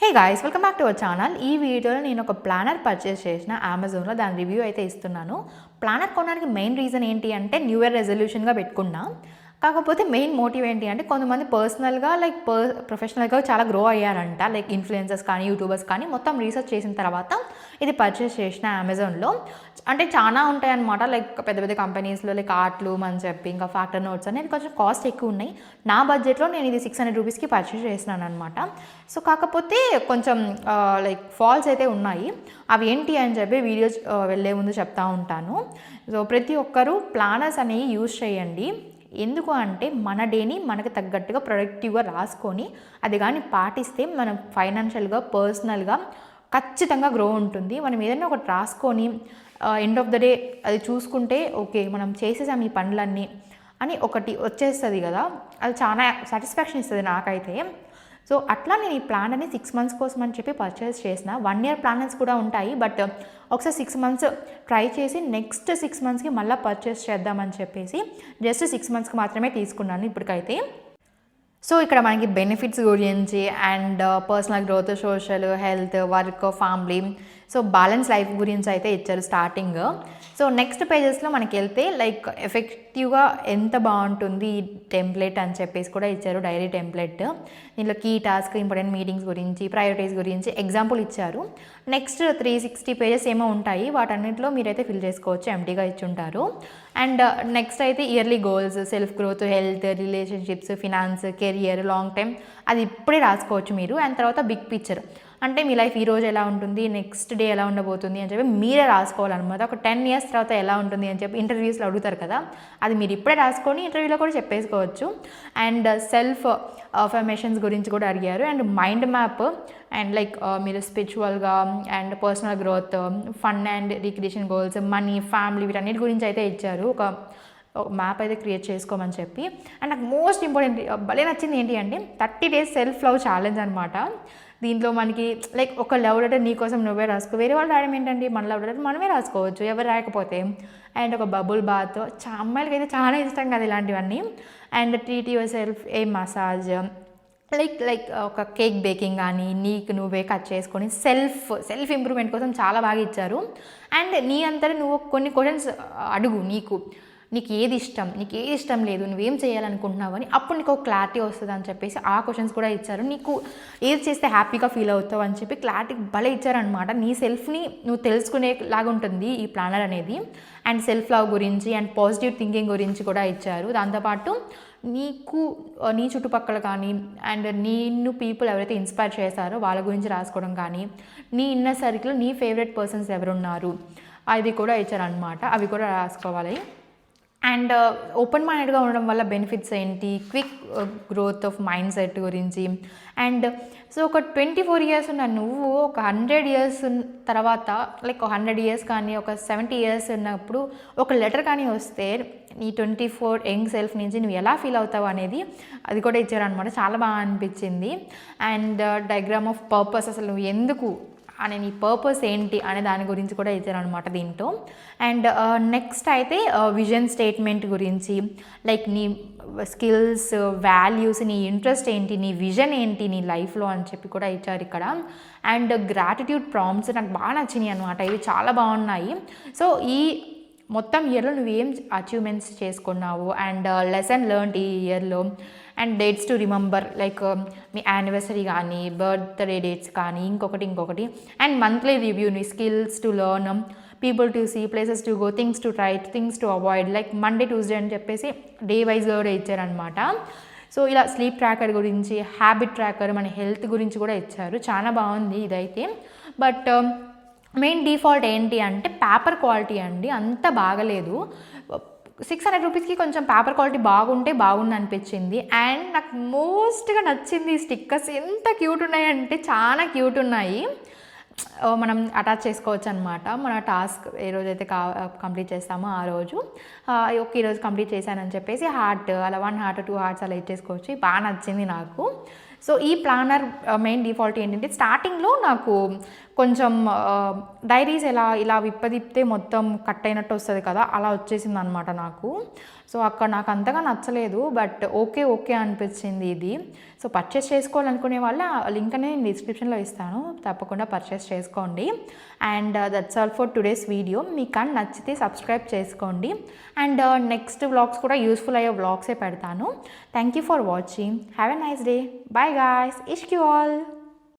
Hey guys, welcome back to our channel. ఈ వీడియోలో నేను ఒక ప్లానర్ పర్చేస్ చేసిన అమెజాన్లో. దాని రివ్యూ అయితే ఇస్తున్నాను. ప్లానర్ కొనడానికి మెయిన్ రీజన్ ఏంటి అంటే న్యూ ఇయర్ రెజల్యూషన్గా పెట్టుకున్నా. కాకపోతే మెయిన్ మోటివ్ ఏంటి అంటే కొంతమంది పర్సనల్గా ప్రొఫెషనల్గా చాలా గ్రో అయ్యారంట. లైక్ ఇన్ఫ్లుయెన్సర్స్ కానీ యూట్యూబర్స్ కానీ మొత్తం రీసెర్చ్ చేసిన తర్వాత ఇది పర్చేస్ చేసిన అమెజాన్లో. అంటే చాలా ఉంటాయన్నమాట. లైక్ పెద్ద పెద్ద కంపెనీస్లో లైక్ ఆర్ట్లూమ్ అని చెప్పి ఇంకా ఫ్యాక్టర్ నోట్స్ అనేది కొంచెం కాస్ట్ ఎక్కువ ఉన్నాయి. నా బడ్జెట్లో నేను ఇది 600 రూపీస్కి పర్చేస్ చేసినాను అనమాట. సో కాకపోతే కొంచెం ఫాల్స్ అయితే ఉన్నాయి. అవి ఏంటి అని చెప్పి వీడియోస్ వెళ్ళే ముందు చెప్తా ఉంటాను. సో ప్రతి ఒక్కరూ ప్లానర్స్ అనేవి యూజ్ చేయండి. ఎందుకు అంటే మన డేని మనకు తగ్గట్టుగా ప్రొడక్టివ్గా రాసుకొని అది కానీ పాటిస్తే మనం ఫైనాన్షియల్గా పర్సనల్గా ఖచ్చితంగా గ్రో ఉంటుంది. మనం ఏదైనా ఒకటి రాసుకొని ఎండ్ ఆఫ్ ద డే అది చూసుకుంటే ఓకే మనం చేసేసాం ఈ పనులన్నీ అని ఒకటి వచ్చేస్తుంది కదా, అది చాలా సాటిస్ఫాక్షన్ ఇస్తుంది నాకైతే. సో అట్లా నేను ఈ ప్లాన్ అని 6 months కోసం అని చెప్పి పర్చేస్ చేసిన. 1 year ప్లాన్స్ కూడా ఉంటాయి, బట్ ఒకసారి 6 months ట్రై చేసి నెక్స్ట్ 6 monthsకి మళ్ళీ పర్చేస్ చేద్దామని చెప్పేసి జస్ట్ 6 monthsకి మాత్రమే తీసుకున్నాను ఇప్పటికైతే. సో ఇక్కడ మనకి బెనిఫిట్స్ గురించి and personal growth, social, health, work, family, so balance life గురించి అయితే ఇచ్చారు స్టార్టింగ్. సో నెక్స్ట్ పేజెస్లో మనకి వెళ్తే లైక్ ఎఫెక్టివ్గా ఎంత బాగుంటుంది ఈ టెంప్లెట్ అని చెప్పేసి కూడా ఇచ్చారు. డైరీ టెంప్లెట్, దీంట్లో కీ టాస్క్, ఇంపార్టెంట్ మీటింగ్స్ గురించి, ప్రయారిటీస్ గురించి ఎగ్జాంపుల్ ఇచ్చారు. నెక్స్ట్ 360 పేజెస్ ఏమో ఉంటాయి, వాటన్నిటిలో మీరైతే ఫిల్ చేసుకోవచ్చు, ఎంటీగా ఇచ్చుంటారు. అండ్ నెక్స్ట్ అయితే yearly goals, self growth, health, relationships, finance, career, long time అది ఇప్పుడే రాసుకోవచ్చు మీరు. అండ్ తర్వాత బిగ్ పిక్చర్ అంటే మీ లైఫ్ ఈరోజు ఎలా ఉంటుంది, నెక్స్ట్ డే ఎలా ఉండబోతుంది అని చెప్పి మీరే రాసుకోవాలన్నమాట. ఒక 10 years తర్వాత ఎలా ఉంటుంది అని చెప్పి ఇంటర్వ్యూస్లో అడుగుతారు కదా, అది మీరు ఇప్పుడే రాసుకొని ఇంటర్వ్యూలో కూడా చెప్పేసుకోవచ్చు. అండ్ సెల్ఫ్ అఫర్మేషన్స్ గురించి కూడా అడిగారు. అండ్ మైండ్ మ్యాప్ అండ్ మీరు స్పిరిచువల్గా and personal growth, fun and recreation goals, money, family వీటన్నిటి గురించి అయితే ఇచ్చారు. ఒక మ్యాప్ అయితే క్రియేట్ చేసుకోమని చెప్పి. అండ్ నాకు మోస్ట్ ఇంపార్టెంట్ భలే నచ్చింది ఏంటి అంటే 30 days సెల్ఫ్ లవ్ ఛాలెంజ్ అనమాట. దీంట్లో మనకి ఒక లవ్ లెటర్ నీ కోసం నువ్వే రాసుకో, వేరే వాళ్ళు రాయడం ఏంటంటే మన లవ్ లెటర్ మనమే రాసుకోవచ్చు ఎవరు రాయకపోతే. అండ్ ఒక బబుల్ బాత్, అమ్మాయిలకి అయితే చాలా ఇష్టం కదా ఇలాంటివన్నీ. And treat your self, A massage, ఒక కేక్ బేకింగ్ కానీ నీకు నువ్వే కట్ చేసుకొని సెల్ఫ్ ఇంప్రూవ్మెంట్ కోసం చాలా బాగా ఇచ్చారు. అండ్ నీ అంతటా నువ్వు కొన్ని క్వశ్చన్స్ అడుగు, నీకు ఏది ఇష్టం లేదు, నువ్వేం చేయాలనుకుంటున్నావు అని, అప్పుడు నీకు ఒక క్లారిటీ వస్తుంది అని చెప్పేసి ఆ క్వశ్చన్స్ కూడా ఇచ్చారు. నీకు ఏది చేస్తే హ్యాపీగా ఫీల్ అవుతావు అని చెప్పి క్లారిటీ భలే ఇచ్చారనమాట. నీ సెల్ఫ్ని నువ్వు తెలుసుకునేలాగా ఉంటుంది ఈ ప్లానర్ అనేది. అండ్ సెల్ఫ్ లవ్ గురించి అండ్ పాజిటివ్ థింకింగ్ గురించి కూడా ఇచ్చారు. దాంతోపాటు నీ చుట్టుపక్కల కానీ అండ్ నిన్ను పీపుల్ ఎవరైతే ఇన్స్పైర్ చేస్తారో వాళ్ళ గురించి రాసుకోవడం కానీ, నీ ఇన్నర్ సర్కిల్ నీ ఫేవరెట్ పర్సన్స్ ఎవరున్నారు అది కూడా ఇచ్చారనమాట, అవి కూడా రాసుకోవాలి. అండ్ ఓపెన్ మైండెడ్గా ఉండడం వల్ల బెనిఫిట్స్ ఏంటి, quick growth of mind set గురించి. అండ్ సో ఒక 24 years ఉన్న నువ్వు ఒక 100 years తర్వాత ఒక 100 years కానీ ఒక 70 years ఉన్నప్పుడు ఒక లెటర్ కానీ వస్తే నీ 24 యంగ్ సెల్ఫ్ నుంచి నువ్వు ఎలా ఫీల్ అవుతావు అనేది అది కూడా ఇచ్చారనమాట. చాలా బాగా అనిపించింది. అండ్ డయాగ్రామ్ ఆఫ్ పర్పస్, అసలు నువ్వు ఎందుకు అనే నీ పర్పస్ ఏంటి అనే దాని గురించి కూడా ఇచ్చారనమాట దీంట్లో. అండ్ నెక్స్ట్ అయితే విజన్ స్టేట్మెంట్ గురించి, నీ స్కిల్స్, వాల్యూస్, నీ ఇంట్రెస్ట్ ఏంటి, నీ విజన్ ఏంటి నీ లైఫ్లో అని చెప్పి కూడా ఇచ్చారు ఇక్కడ. అండ్ గ్రాటిట్యూడ్ ప్రాంప్ట్స్ నాకు బాగా నచ్చినాయి అనమాట, ఇవి చాలా బాగున్నాయి. సో ఈ మొత్తం ఇయర్లో నువ్వేం అచీవ్మెంట్స్ చేసుకున్నావు అండ్ లెసన్ లెర్న్డ్ ఈ ఇయర్లో, అండ్ డేట్స్ టు రిమెంబర్ మీ యానివర్సరీ కానీ బర్త్డే డేట్స్ కానీ ఇంకొకటి. అండ్ మంత్లీ రివ్యూ, నీ skills to learn, people to see, places to go, things to try, things to avoid, Monday Tuesday అని చెప్పేసి డే వైజ్గా కూడా ఇచ్చారనమాట. సో ఇలా స్లీప్ ట్రాకర్ గురించి, హ్యాబిట్ ట్రాకర్, మన హెల్త్ గురించి కూడా ఇచ్చారు. చాలా బాగుంది ఇదైతే. బట్ మెయిన్ డిఫాల్ట్ ఏంటి అంటే పేపర్ క్వాలిటీ అండి, అంత బాగలేదు. 600 రూపీస్కి కొంచెం పేపర్ క్వాలిటీ బాగుంది అనిపించింది. అండ్ నాకు మోస్ట్గా నచ్చింది ఈ స్టిక్కర్స్, ఎంత క్యూట్ ఉన్నాయంటే చాలా క్యూట్ ఉన్నాయి. మనం అటాచ్ చేసుకోవచ్చు అనమాట. మన టాస్క్ ఏ రోజైతే కంప్లీట్ చేస్తామో ఆ రోజు ఈరోజు కంప్లీట్ చేశానని చెప్పేసి హార్ట్, అలా 1 heart 2 hearts అలా ఇచ్చేసుకోవచ్చు. బాగా నచ్చింది నాకు. సో ఈ ప్లానర్ మెయిన్ డిఫాల్ట్ ఏంటంటే స్టార్టింగ్లో నాకు కొంచెం డైరీస్ ఇలా విప్పదిప్తే మొత్తం కట్ అయినట్టు వస్తుంది కదా, అలా వచ్చేసింది అనమాట నాకు. సో అక్కడ నాకు అంతగా నచ్చలేదు, బట్ ఓకే అనిపించింది ఇది. సో పర్చేస్ చేసుకోవాలనుకునే వాళ్ళ లింక్ అనేది నేను డిస్క్రిప్షన్లో ఇస్తాను, తప్పకుండా పర్చేస్ చేసుకోండి. And that's all for today's video. మీకు కానీ నచ్చితే సబ్స్క్రైబ్ చేసుకోండి. అండ్ నెక్స్ట్ వ్లాగ్స్ కూడా యూస్ఫుల్ అయ్యే వ్లాగ్సే పెడతాను. Thank you for watching. Have a nice day. Bye guys. ఇష్క్ యూ ఆల్.